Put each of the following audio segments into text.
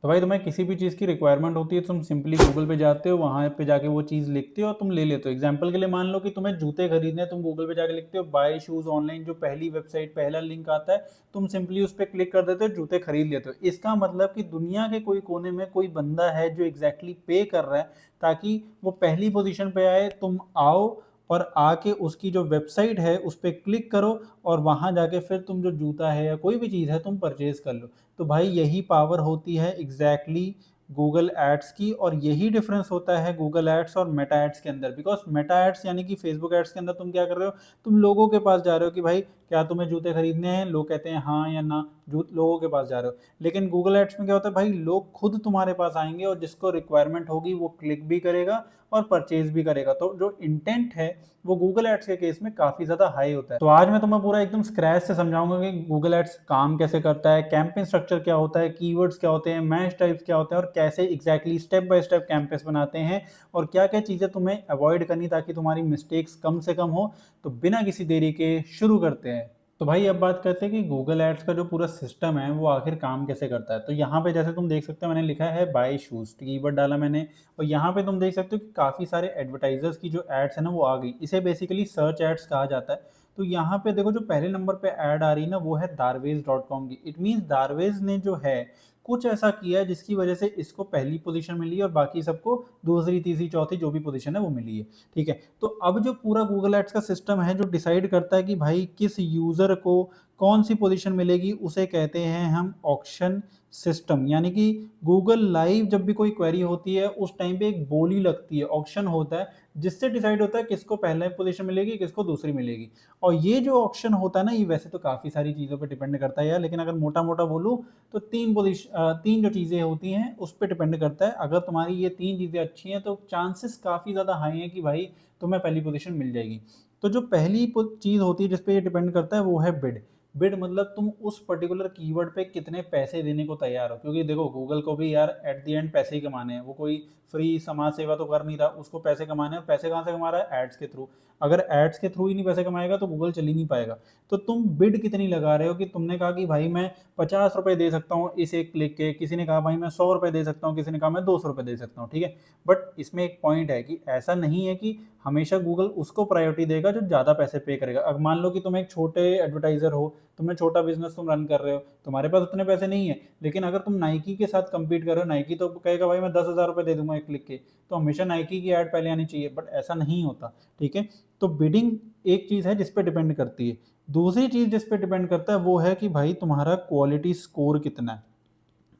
तो भाई तुम्हें किसी भी चीज़ की रिक्वायरमेंट होती है, तुम सिंपली गूगल पे जाते हो, वहाँ पे जाके वो चीज़ लिखते हो और तुम ले लेते हो। एग्जांपल के लिए मान लो कि तुम्हें जूते खरीदने हैं, तुम गूगल पे जाके लिखते हो बाय शूज़ ऑनलाइन, जो पहली वेबसाइट पहला लिंक आता है, तुम सिंपली उस पर क्लिक कर देते हो, जूते खरीद लेते हो। इसका मतलब कि दुनिया के कोई कोने में कोई बंदा है जो एग्जैक्टली पे कर रहा है ताकि वो पहली पोजीशन पे आए, तुम आओ और आके उसकी जो वेबसाइट है उस पर क्लिक करो और वहाँ जाके फिर तुम जो जूता है या कोई भी चीज़ है तुम परचेज कर लो। तो भाई यही पावर होती है एग्जैक्टली गूगल एड्स की, और यही डिफरेंस होता है गूगल एड्स और मेटा एड्स के अंदर। बिकॉज मेटा एड्स यानी कि फेसबुक एड्स के अंदर तुम क्या कर रहे हो, तुम लोगों के पास जा रहे हो कि भाई क्या तुम्हें जूते खरीदने हैं, लोग कहते हैं हाँ या ना, लोगों के पास जा रहे हो। लेकिन गूगल एड्स में क्या होता है भाई, लोग खुद तुम्हारे पास आएंगे और जिसको रिक्वायरमेंट होगी वो क्लिक भी करेगा और परचेज भी करेगा। तो जो इंटेंट है वो गूगल एड्स के केस में काफी ज्यादा हाई होता है। तो आज मैं तुम्हें पूरा एकदम स्क्रैच से समझाऊंगा कि गूगल एड्स काम कैसे करता है, कैंपेन स्ट्रक्चर क्या होता है, कीवर्ड्स क्या होते हैं, मैच टाइप्स क्या होते हैं, और कैसे exactly step by step campaigns बनाते हैं, और क्या क्या चीजें तुम्हें अवॉइड करनी ताकि तुम्हारी मिस्टेक्स कम से कम हो। तो बिना किसी देरी के शुरू करते हैं। तो भाई अब बात करते हैं कि गूगल एड्स का जो पूरा सिस्टम है वो आखिर काम कैसे करता है। तो यहाँ पे जैसे तुम देख सकते हो मैंने लिखा है बाय शूज, कीवर्ड डाला मैंने, और यहाँ पे तुम देख सकते हो कि काफ़ी सारे एडवर्टाइजर्स की जो एड्स है ना वो आ गई। इसे बेसिकली सर्च एड्स कहा जाता है। तो यहाँ पे देखो जो पहले नंबर पे ऐड आ रही है ना वो है दारवेज.com की। इट मीन्स दारवेज ने जो है कुछ ऐसा किया है जिसकी वजह से इसको पहली पोजीशन मिली है और बाकी सबको दूसरी तीसरी चौथी जो भी पोजीशन है वो मिली है। ठीक है, तो अब जो पूरा गूगल एड्स का सिस्टम है जो डिसाइड करता है कि भाई किस यूजर को कौन सी पोजीशन मिलेगी, उसे कहते हैं हम ऑक्शन सिस्टम। यानी कि गूगल लाइव जब भी कोई क्वेरी होती है उस टाइम पे एक बोली लगती है, ऑक्शन होता है, जिससे डिसाइड होता है किसको पहले पोजीशन मिलेगी किसको दूसरी मिलेगी। और ये जो ऑक्शन होता है ना ये वैसे तो काफ़ी सारी चीज़ों पे डिपेंड करता है यार, लेकिन अगर मोटा मोटा बोलूँ तो तीन जो चीज़ें होती हैं उस पर डिपेंड करता है। अगर तुम्हारी ये तीन चीज़ें अच्छी हैं तो चांसेस काफ़ी ज़्यादा हाई हैं कि भाई तुम्हें पहली पोजीशन मिल जाएगी। तो जो पहली चीज़ होती है जिस पे ये डिपेंड करता है वो है बिड। बिड मतलब तुम उस पर्टिकुलर कीवर्ड पे कितने पैसे देने को तैयार हो, क्योंकि देखो गूगल को भी यार एट द एंड पैसे ही कमाने हैं। वो कोई फ्री समाज सेवा तो कर नहीं रहा, उसको पैसे कमाने हैं। पैसे कहाँ से कमा रहा है, एड्स के थ्रू। अगर एड्स के थ्रू ही नहीं पैसे कमाएगा तो गूगल चल ही नहीं पाएगा। तो तुम बिड कितनी लगा रहे हो, कि तुमने कहा कि भाई मैं 50 रुपये दे सकता हूँ इस एक क्लिक के, किसी ने कहा भाई मैं 100 रुपये दे सकता हूँ, किसी ने कहा मैं 200 रुपये दे सकता हूँ। ठीक है, बट इसमें एक पॉइंट है कि ऐसा नहीं है कि हमेशा गूगल उसको प्रायोरिटी देगा जो ज़्यादा पैसे पे करेगा। अब मान लो कि तुम एक छोटे एडवर्टाइजर हो, तुम्हें छोटा बिजनेस तुम रन कर रहे हो, तुम्हारे पास उतने पैसे नहीं है, लेकिन अगर तुम नाइकी के साथ कंपीट कर रहे हो, नाइकी तो कहेगा भाई मैं 10,000 रुपये दे दूंगा एक क्लिक के, तो हमेशा नाइकी की ऐड पहले आनी चाहिए, बट ऐसा नहीं होता। ठीक है, तो बिडिंग एक चीज़ है जिस पे डिपेंड करती है। दूसरी चीज़ जिस पे डिपेंड करता है वो है कि भाई तुम्हारा क्वालिटी स्कोर कितना है।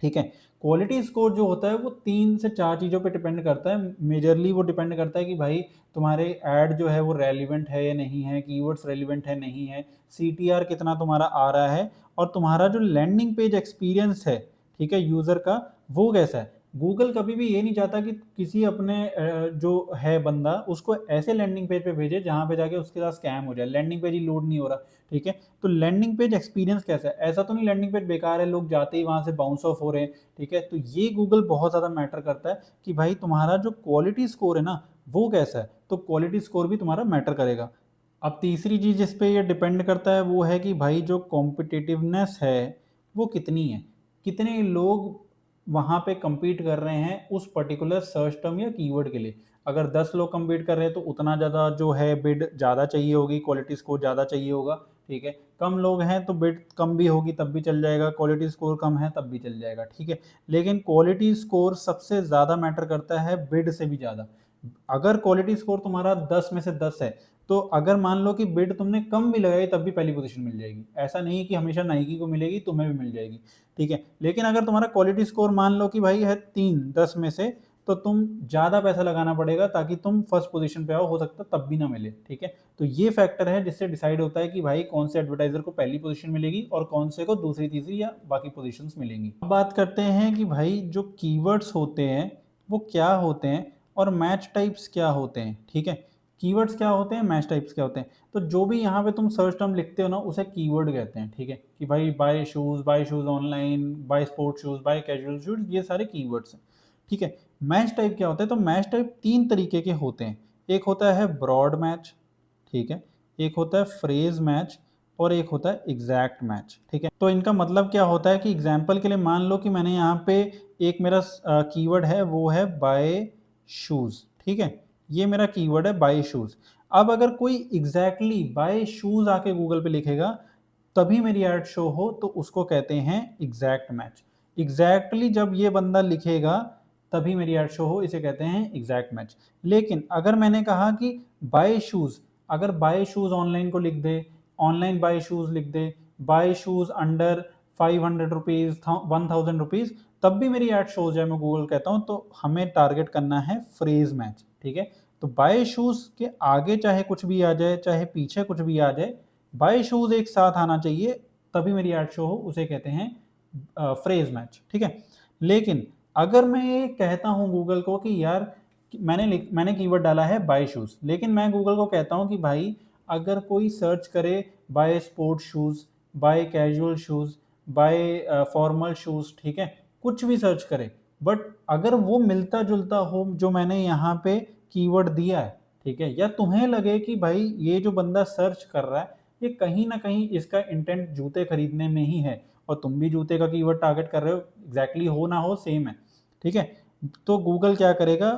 ठीक है, क्वालिटी स्कोर जो होता है वो 3 से 4 चीज़ों पे डिपेंड करता है। मेजरली वो डिपेंड करता है कि भाई तुम्हारे ऐड जो है वो रेलिवेंट है या नहीं है, कीवर्ड्स रेलिवेंट है नहीं है, सीटीआर कितना तुम्हारा आ रहा है, और तुम्हारा जो लैंडिंग पेज एक्सपीरियंस है, ठीक है, यूज़र का, वो कैसा है। गूगल कभी भी ये नहीं चाहता कि किसी अपने जो है बंदा उसको ऐसे लैंडिंग पेज पे भेजे जहाँ पे जाके उसके साथ स्कैम हो जाए, लैंडिंग पेज ही लोड नहीं हो रहा। ठीक है, तो लैंडिंग पेज एक्सपीरियंस कैसा है, ऐसा तो नहीं लैंडिंग पेज बेकार है, लोग जाते ही वहाँ से बाउंस ऑफ हो रहे हैं। ठीक है, तो ये गूगल बहुत ज़्यादा मैटर करता है कि भाई तुम्हारा जो क्वालिटी स्कोर है ना वो कैसा है, तो क्वालिटी स्कोर भी तुम्हारा मैटर करेगा। अब तीसरी चीज़ जिस पे ये डिपेंड करता है वो है कि भाई जो कॉम्पिटिटिवनेस है वो कितनी है, कितने लोग वहाँ पे compete कर रहे हैं उस पर्टिकुलर सर्च टर्म या कीवर्ड के लिए। अगर 10 लोग compete कर रहे हैं तो उतना ज़्यादा जो है बिड ज़्यादा चाहिए होगी, क्वालिटी स्कोर ज़्यादा चाहिए होगा। ठीक है, कम लोग हैं तो बिड कम भी होगी तब भी चल जाएगा, क्वालिटी स्कोर कम है तब भी चल जाएगा। ठीक है, लेकिन क्वालिटी स्कोर सबसे ज़्यादा मैटर करता है बिड से भी ज़्यादा। अगर क्वालिटी स्कोर तुम्हारा 10 में से 10 है, तो अगर मान लो कि बिड तुमने कम भी लगाई तब भी पहली पोजीशन मिल जाएगी। ऐसा नहीं है कि हमेशा नाइकी को मिलेगी, तुम्हें भी मिल जाएगी। ठीक है, लेकिन अगर तुम्हारा क्वालिटी स्कोर मान लो कि भाई है 3 10 में से, तो तुम ज़्यादा पैसा लगाना पड़ेगा ताकि तुम फर्स्ट पोजीशन पे आओ, हो सकता है तब भी ना मिले। ठीक है, तो ये फैक्टर है जिससे डिसाइड होता है कि भाई कौन से एडवर्टाइजर को पहली पोजीशन मिलेगी और कौन से को दूसरी तीसरी या बाकी पोजीशंस मिलेंगी। अब बात करते हैं कि भाई जो कीवर्ड्स होते हैं वो क्या होते हैं और मैच टाइप्स क्या होते हैं। ठीक है, कीवर्ड्स क्या होते हैं, मैच टाइप्स क्या होते हैं। तो जो भी यहाँ पे तुम सर्च टर्म लिखते हो ना उसे कीवर्ड कहते हैं। ठीक है, कि भाई buy shoes online, buy sport shoes, buy casual shoes, ये सारे कीवर्ड्स हैं। ठीक है, मैच टाइप क्या होता है, तो मैच टाइप 3 तरीके के होते हैं। एक होता है ब्रॉड मैच, ठीक है, एक होता है फ्रेज मैच, और एक होता है एग्जैक्ट मैच। ठीक है, तो इनका मतलब क्या होता है कि एग्जाम्पल के लिए मान लो कि मैंने यहाँ पे एक मेरा कीवर्ड है, वो है बाय शूज़। ठीक है, ये मेरा कीवर्ड है बाय शूज़। अब अगर कोई एग्जैक्टली बाय शूज़ आके गूगल पे लिखेगा तभी मेरी ऐड शो हो, तो उसको कहते हैं एग्जैक्ट मैच। एग्जैक्टली जब ये बंदा लिखेगा तभी मेरी ऐड शो हो, इसे कहते हैं एग्जैक्ट मैच। लेकिन अगर मैंने कहा कि बाय शूज़, अगर बाय शूज़ ऑनलाइन को लिख दे, ऑनलाइन बाय शूज़ लिख दे, buy shoes under 500 rupees, 1000 rupees, तब भी मेरी ऐड शो हो जाए, मैं गूगल कहता हूँ। तो हमें टारगेट करना है फ्रेज मैच। ठीक है, तो बाय शूज़ के आगे चाहे कुछ भी आ जाए, चाहे पीछे कुछ भी आ जाए, बाय शूज़ एक साथ आना चाहिए, तभी मेरी ऐड शो हो, उसे कहते हैं फ्रेज मैच। ठीक है, लेकिन अगर मैं ये कहता हूँ गूगल को कि यार मैंने कीवर्ड डाला है बाय शूज़, लेकिन मैं गूगल को कहता हूँ कि भाई अगर कोई सर्च करे buy sports shoes, buy casual shoes, buy formal shoes, ठीक है, कुछ भी सर्च करे, बट अगर वो मिलता जुलता हो जो मैंने यहाँ पे कीवर्ड दिया है, ठीक है, या तुम्हें लगे कि भाई ये जो बंदा सर्च कर रहा है ये कहीं ना कहीं इसका इंटेंट जूते खरीदने में ही है, और तुम भी जूते का कीवर्ड टारगेट कर रहे हो, एग्जैक्टली हो ना हो सेम है। ठीक है, तो गूगल क्या करेगा,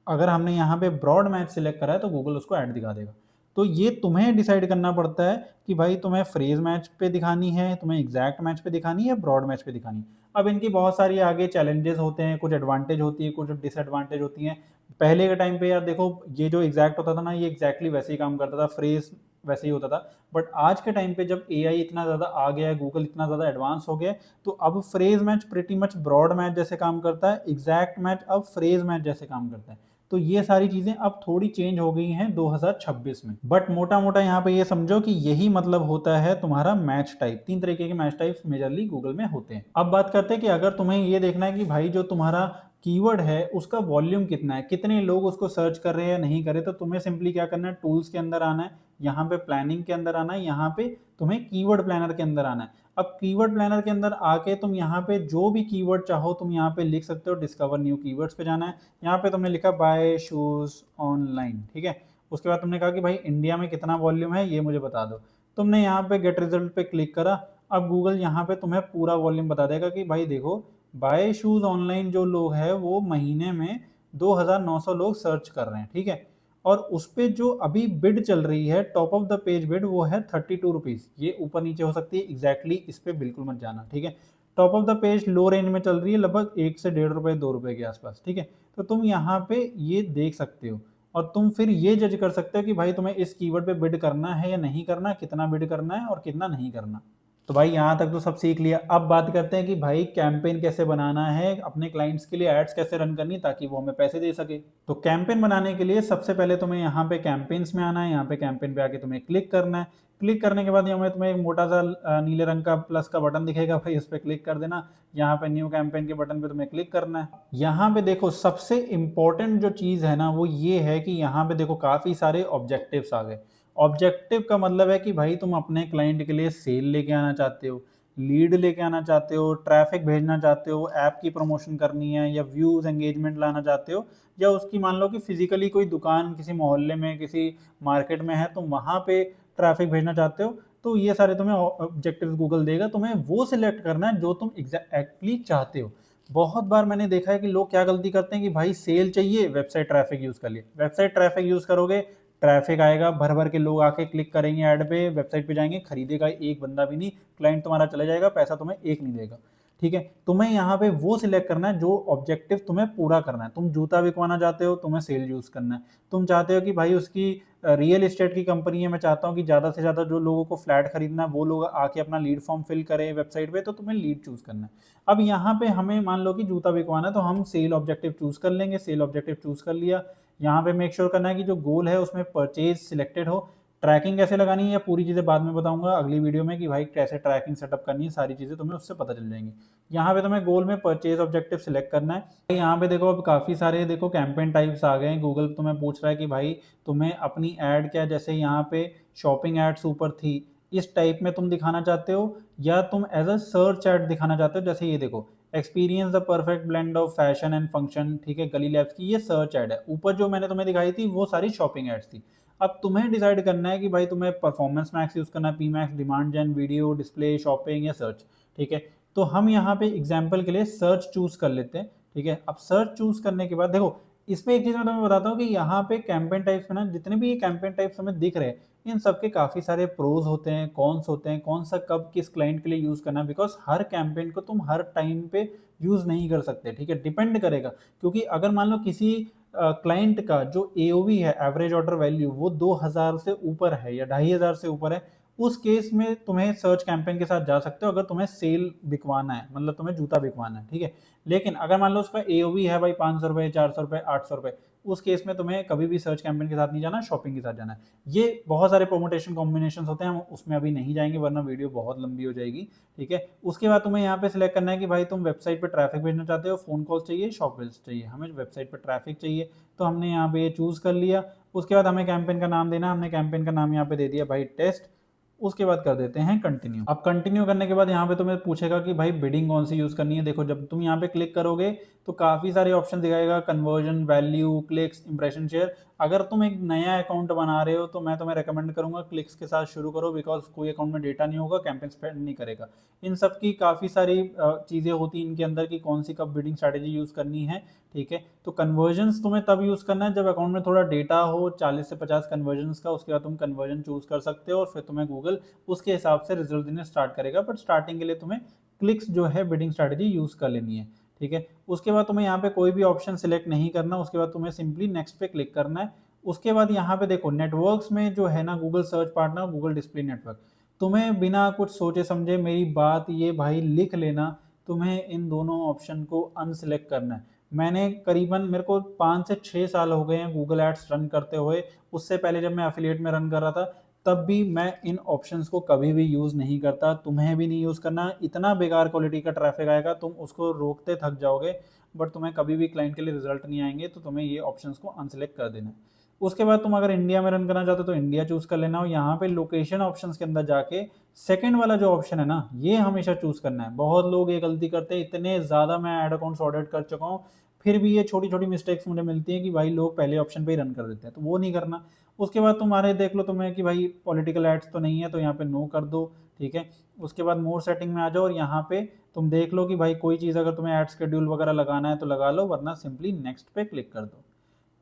अगर हमने यहाँ पे ब्रॉड मैच सिलेक्ट करा है तो गूगल उसको ऐड दिखा देगा। तो ये तुम्हें डिसाइड करना पड़ता है कि भाई तुम्हें फ्रेज मैच पे दिखानी है, तुम्हें एग्जैक्ट मैच पे दिखानी है, ब्रॉड मैच पे दिखानी है। अब इनकी बहुत सारी आगे चैलेंजेस होते हैं, कुछ एडवांटेज होती है, कुछ डिसएडवांटेज होती हैं। पहले के टाइम पे यार देखो, ये जो एग्जैक्ट होता था ना, ये एग्जैक्टली वैसे ही काम करता था, फ्रेज वैसे ही होता था। बट आज के टाइम पे जब एआई इतना ज़्यादा आ गया है, गूगल इतना ज़्यादा एडवांस हो गया है, तो अब phrase match pretty much broad match जैसे काम करता है, एग्जैक्ट मैच अब फ्रेज मैच जैसे काम करता है। तो ये सारी चीजें अब थोड़ी चेंज हो गई हैं 2026 में। बट मोटा मोटा यहाँ पे ये समझो कि यही मतलब होता है तुम्हारा मैच टाइप। 3 तरीके के मैच टाइप्स मेजरली गूगल में होते हैं। अब बात करते हैं कि अगर तुम्हें ये देखना है कि भाई जो तुम्हारा कीवर्ड है उसका वॉल्यूम कितना है, कितने लोग उसको सर्च कर रहे हैं या नहीं कर रहे, तो तुम्हें सिंपली क्या करना है, टूल्स के अंदर आना है, यहाँ पे प्लानिंग के अंदर आना है, यहाँ पे तुम्हें कीवर्ड प्लानर के अंदर आना है। अब कीवर्ड प्लानर के अंदर आके तुम यहाँ पे जो भी कीवर्ड चाहो तुम यहाँ पे लिख सकते हो। डिस्कवर न्यू कीवर्ड्स पे जाना है, यहाँ पे तुमने लिखा बाय शूज ऑनलाइन। ठीक है, उसके बाद तुमने कहा कि भाई इंडिया में कितना वॉल्यूम है ये मुझे बता दो। तुमने यहाँ पे गेट रिजल्ट पे क्लिक करा। अब गूगल यहाँ पे तुम्हें पूरा वॉल्यूम बता देगा कि भाई देखो, बाय शूज ऑनलाइन जो लोग है वो महीने में 2900 लोग सर्च कर रहे हैं। ठीक है, और उस पे जो अभी बिड चल रही है, top of the page bid, वो है 32 रुपीज़। ये ऊपर नीचे हो सकती है, एग्जैक्टली इस पे बिल्कुल मत जाना। ठीक है, top of the page low range में चल रही है, लगभग 1 से 1.5 रुपए 2 रुपए के आसपास। ठीक है, तो तुम यहाँ पे ये देख सकते हो, और तुम फिर ये जज कर सकते हो कि भाई तुम्हें इस कीवर्ड पे बिड करना है या नहीं करना, कितना बिड करना है और कितना नहीं करना। तो भाई यहाँ तक तो सब सीख लिया। अब बात करते हैं कि भाई कैंपेन कैसे बनाना है, अपने क्लाइंट्स के लिए एड्स कैसे रन करनी ताकि वो हमें पैसे दे सके। तो कैंपेन बनाने के लिए सबसे पहले तुम्हें यहाँ पे कैंपेन्स में आना है। यहाँ पे कैंपेन पे आके तुम्हें क्लिक करना है। क्लिक करने के बाद यहाँ में तुम्हें एक मोटा सा नीले रंग का प्लस का बटन दिखेगा, भाई उस पर क्लिक कर देना। यहाँ पे न्यू कैंपेन के बटन पे तुम्हें क्लिक करना है। यहाँ पे देखो सबसे इंपॉर्टेंट जो चीज़ है ना वो ये है कि यहाँ पे देखो काफ़ी सारे ऑब्जेक्टिव्स आ गए। ऑब्जेक्टिव का मतलब है कि भाई तुम अपने क्लाइंट के लिए सेल लेके आना चाहते हो, लीड लेके आना चाहते हो, ट्रैफिक भेजना चाहते हो, ऐप की प्रमोशन करनी है, या व्यूज एंगेजमेंट लाना चाहते हो, या उसकी मान लो कि फिजिकली कोई दुकान किसी मोहल्ले में किसी मार्केट में है, तुम वहाँ पे ट्रैफिक भेजना चाहते हो। तो ये सारे तुम्हें ऑब्जेक्टिव गूगल देगा, तुम्हें वो सिलेक्ट करना है जो तुम एग्जैक्टली चाहते हो। बहुत बार मैंने देखा है कि लोग क्या गलती करते हैं कि भाई सेल चाहिए, वेबसाइट ट्रैफिक यूज कर लिए। वेबसाइट ट्रैफिक यूज करोगे, ट्रैफिक आएगा, भर भर के लोग आके क्लिक करेंगे ऐड पे, वेबसाइट पे जाएंगे, खरीदेगा एक बंदा भी नहीं, क्लाइंट तुम्हारा चला जाएगा, पैसा तुम्हें एक नहीं देगा। ठीक है, तुम्हें यहाँ पे वो सिलेक्ट करना है जो ऑब्जेक्टिव तुम्हें पूरा करना है। तुम जूता बिकवाना चाहते हो, तुम्हें सेल यूज करना है। तुम चाहते हो कि भाई उसकी रियल एस्टेट की कंपनी है, मैं चाहता हूँ कि ज़्यादा से ज़्यादा जो लोगों को फ्लैट खरीदना है वो लोग आके अपना लीड फॉर्म फिल करें वेबसाइट पे, तो तुम्हें लीड चूज करना है। अब यहाँ पे हमें मान लो कि जूता बिकवाना है, तो हम सेल ऑब्जेक्टिव चूज कर लेंगे। सेल ऑब्जेक्टिव चूज कर लिया। यहाँ पे मेक श्योर करना है कि जो गोल है उसमें परचेज सिलेक्टेड हो। ट्रैकिंग कैसे लगानी है या पूरी चीज़ें बाद में बताऊंगा अगली वीडियो में कि भाई कैसे ट्रैकिंग सेटअप करनी है, सारी चीज़ें तुम्हें उससे पता चल जाएंगी। यहाँ पे तुम्हें गोल में परचेज ऑब्जेक्टिव सिलेक्ट करना है। यहाँ पे देखो अब काफ़ी सारे देखो कैंपेन टाइप्स आ गए हैं। गूगल तुम्हें पूछ रहा है कि भाई तुम्हें अपनी ऐड क्या, जैसे यहाँ पे शॉपिंग एड्स ऊपर थी, इस टाइप में तुम दिखाना चाहते हो, या तुम एज अ सर्च एड दिखाना चाहते हो। जैसे ये देखो, experience the perfect blend of fashion and function, ठीक है, गली लैब्स की ये सर्च एड है। ऊपर जो मैंने तुम्हें दिखाई थी वो सारी शॉपिंग एड्स थी। अब तुम्हें डिसाइड करना है कि भाई तुम्हें परफॉर्मेंस मैक्स यूज़ करना है, पी मैक्स, डिमांड जेन, वीडियो, डिस्प्ले, शॉपिंग या सर्च। ठीक है, तो हम यहाँ पे एग्जाम्पल के लिए सर्च चूज कर लेते हैं। ठीक है, अब सर्च चूज करने के बाद देखो, इसमें एक चीज मैं तुम्हें बताता हूँ कि यहाँ पे कैंपेन टाइप्स में ना, जितने भी ये कैंपेन टाइप्स हमें दिख रहे हैं, इन सबके काफी सारे प्रोज होते हैं, कॉन्स होते हैं, कौन सा कब किस क्लाइंट के लिए यूज करना है, बिकॉज हर कैंपेन को तुम हर टाइम पे यूज नहीं कर सकते। ठीक है, डिपेंड करेगा, क्योंकि अगर मान लो किसी क्लाइंट का जो एओवी है, एवरेज ऑर्डर वैल्यू, वो 2000 से ऊपर है या 2500 से ऊपर है, उस केस में तुम्हें सर्च कैंपेन के साथ जा सकते हो, अगर तुम्हें सेल बिकवाना है, मतलब तुम्हें जूता बिकवाना है। ठीक है, लेकिन अगर मान लो उसका एओवी है भाई 500 रुपये, 400 रुपये, 800 रुपये, उस केस में तुम्हें कभी भी सर्च कैंपेन के साथ नहीं जाना, शॉपिंग के साथ जाना है। ये बहुत सारे प्रोमोटेशन कॉम्बिनेशन होते हैं, हम उसमें अभी नहीं जाएंगे वरना वीडियो बहुत लंबी हो जाएगी। ठीक है, उसके बाद तुम्हें यहाँ पे सिलेक्ट करना है कि भाई तुम वेबसाइट पर ट्रैफिक भेजना चाहते हो, फोन कॉल चाहिए, शॉप विजिट चाहिए, हमें वेबसाइट पर ट्रैफिक चाहिए, तो हमने यहाँ पे ये चूज कर लिया। उसके बाद हमें कैंपेन का नाम देना, हमने कैंपेन का नाम यहाँ पे दे दिया भाई टेस्ट। उसके बाद कर देते हैं कंटिन्यू। अब कंटिन्यू करने के बाद यहाँ पे तुम्हें पूछेगा कि भाई बिडिंग कौन सी यूज करनी है। देखो, जब तुम यहाँ पे क्लिक करोगे तो काफी सारे ऑप्शन दिखाएगा, conversion, value, clicks, impression share. अगर तुम एक नया अकाउंट बना रहे हो तो मैं तुम्हें रेकमेंड करूंगा क्लिक्स के साथ शुरू करो, बिकॉज कोई अकाउंट में डेटा नहीं होगा, कैंपेन स्पेंड नहीं करेगा। इन सब की काफ़ी सारी चीज़ें होती हैं इनके अंदर, की कौन सी कब बिडिंग स्ट्रैटेजी यूज़ करनी है। ठीक है, तो कन्वर्जन्स तुम्हें तब यूज़ करना है जब अकाउंट में थोड़ा डेटा हो, 40 से 50 कन्वर्जन्स का, उसके बाद तुम कन्वर्जन चूज कर सकते हो और फिर तुम्हें गूगल उसके हिसाब से रिजल्ट देने स्टार्ट करेगा। बट स्टार्टिंग के लिए तुम्हें क्लिक्स जो है बिडिंग स्ट्रैटेजी यूज़ कर लेनी है। ठीक है, उसके बाद तुम्हें यहाँ पे कोई भी ऑप्शन सिलेक्ट नहीं करना, उसके बाद तुम्हें सिंपली नेक्स्ट पे क्लिक करना है। उसके बाद यहाँ पे देखो नेटवर्क्स में जो है ना, Google search partner, Google display network, तुम्हें बिना कुछ सोचे समझे, मेरी बात ये भाई लिख लेना, तुम्हें इन दोनों ऑप्शन को अनसिलेक्ट करना है। मैंने करीबन, मेरे को 5 से 6 साल हो गए हैं गूगल एड्स रन करते हुए। उससे पहले जब मैं एफिलिएट में रन कर रहा था, तब भी मैं इन ऑप्शंस को कभी भी यूज़ नहीं करता। तुम्हें भी नहीं यूज़ करना, इतना बेकार क्वालिटी का ट्रैफिक आएगा, तुम उसको रोकते थक जाओगे, बट तुम्हें कभी भी क्लाइंट के लिए रिजल्ट नहीं आएंगे। तो तुम्हें ये ऑप्शंस को अनसिलेक्ट कर देना है। उसके बाद तुम अगर इंडिया में रन करना चाहते हो तो इंडिया चूज कर लेना, और यहाँ पे लोकेशन ऑप्शंस के अंदर जाके सेकंड वाला जो ऑप्शन है ना, ये हमेशा चूज करना है। बहुत लोग ये गलती करते हैं, इतने ज़्यादा मैं ऐड अकाउंट्स ऑडिट कर चुका हूँ, फिर भी ये छोटी छोटी मिस्टेक्स मुझे मिलती हैं कि भाई लोग पहले ऑप्शन पे ही रन कर देते हैं, तो वो नहीं करना। उसके बाद तुम्हारे देख लो तुम्हें कि भाई पॉलिटिकल एड्स तो नहीं है, तो यहाँ पे नो कर दो। ठीक है, उसके बाद मोर सेटिंग में आ जाओ और यहाँ पे तुम देख लो कि भाई कोई चीज़ अगर तुम्हें एड शेड्यूल वगैरह लगाना है तो लगा लो, वरना सिंपली नेक्स्ट पे क्लिक कर दो।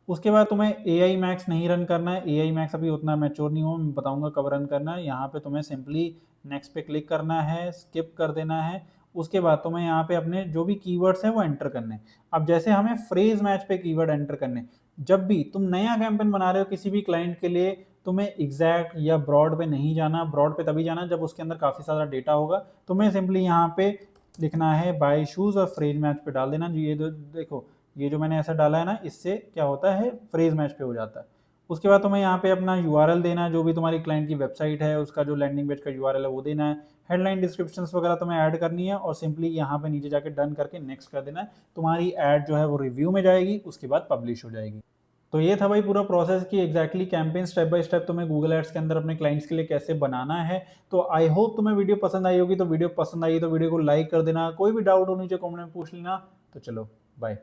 उसके बाद तुम्हें ए आई मैक्स नहीं रन करना है, ए आई मैक्स अभी उतना मैच्योर नहीं हो, मैं बताऊंगा कब रन करना है। यहाँ पे तुम्हें सिंपली नेक्स्ट पे क्लिक करना है, स्किप कर देना है। उसके बाद तुम्हें यहाँ पे अपने जो भी कीवर्ड्स हैं वो एंटर करने हैं। अब जैसे हमें फ्रेज मैच पे कीवर्ड एंटर करने, जब भी तुम नया कैंपेन बना रहे हो किसी भी क्लाइंट के लिए, तुम्हें एग्जैक्ट या ब्रॉड पे नहीं जाना। ब्रॉड पे तभी जाना जब उसके अंदर काफ़ी सारा डेटा होगा। तुम्हें सिंपली यहाँ पे लिखना है बाय शूज़ और फ्रेज मैच पे डाल देना। ये देखो, ये जो मैंने ऐसा डाला है ना, इससे क्या होता है, फ्रेज मैच पे हो जाता है। उसके बाद तुम्हें यहाँ पे अपना यूआरएल देना है, जो भी तुम्हारी क्लाइंट की वेबसाइट है उसका जो लैंडिंग पेज का यूआरएल है वो देना है। हेडलाइन डिस्क्रिप्शंस वगैरह तुम्हें ऐड करनी है और सिंपली यहाँ पे नीचे जाके डन करके नेक्स्ट कर देना है। तुम्हारी ऐड जो है वो रिव्यू में जाएगी, उसके बाद पब्लिश हो जाएगी। तो ये था भाई पूरा प्रोसेस कि exactly campaign step by step तुम्हें गूगल एड्स के अंदर अपने क्लाइंट्स के लिए कैसे बनाना है। तो आई होप तुम्हें वीडियो पसंद आई होगी। तो वीडियो पसंद आई तो वीडियो को लाइक कर देना, कोई भी डाउट हो नीचे कमेंट में पूछ लेना। तो चलो बाय।